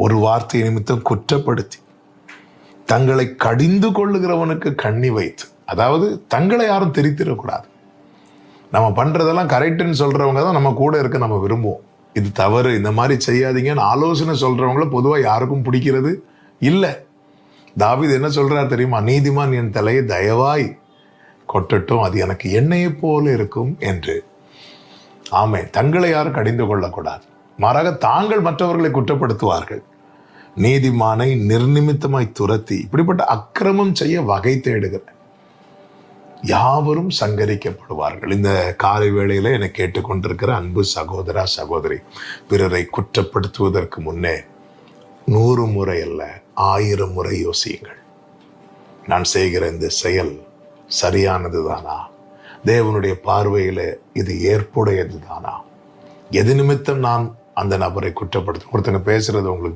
ஒரு வார்த்தை நிமித்தம் குற்றப்படுத்தி தங்களை கடிந்து கொள்ளுகிறவனுக்கு கண்ணி வைத்து, அதாவது தங்களை யாரும் தெரித்திடக்கூடாது. நம்ம பண்றதெல்லாம் கரெக்டுன்னு சொல்றவங்க தான் நம்ம கூட இருக்க நம்ம விரும்புவோம். இது தவறு, இந்த மாதிரி செய்யாதீங்கன்னு ஆலோசனை சொல்றவங்கள பொதுவா யாருக்கும் பிடிக்கிறது இல்லை. தாவீது என்ன சொல்றாரு தெரியுமா? நீதிமான் என் தலையை தயவாய் கொட்டட்டும், அது எனக்கு எண்ணெயை போல இருக்கும் என்று. ஆமென். தங்களை யாரும் கடிந்து கொள்ளக்கூடாது, மாறாக தாங்கள் மற்றவர்களை குற்றப்படுத்துவார்கள். நீதிமானை நிர்நிமித்தமாய் துரத்தி இப்படிப்பட்ட அக்கிரமம் செய்ய வகை தேடுகிற யாவரும் சங்கரிக்கப்படுவார்கள். இந்த காலை வேளையில என்னை கேட்டுக்கொண்டிருக்கிற அன்பு சகோதரா சகோதரி, பிறரை குற்றப்படுத்துவதற்கு முன்னே 100 முறை அல்ல 1000 முறை யோசியுங்கள். நான் செய்கிற இந்த செயல் சரியானது தானா? தேவனுடைய பார்வையில இது ஏற்புடையது தானா? எது நிமித்தம் நான் அந்த நபரை குற்றப்படுத்த? ஒருத்தங்க பேசுறது உங்களுக்கு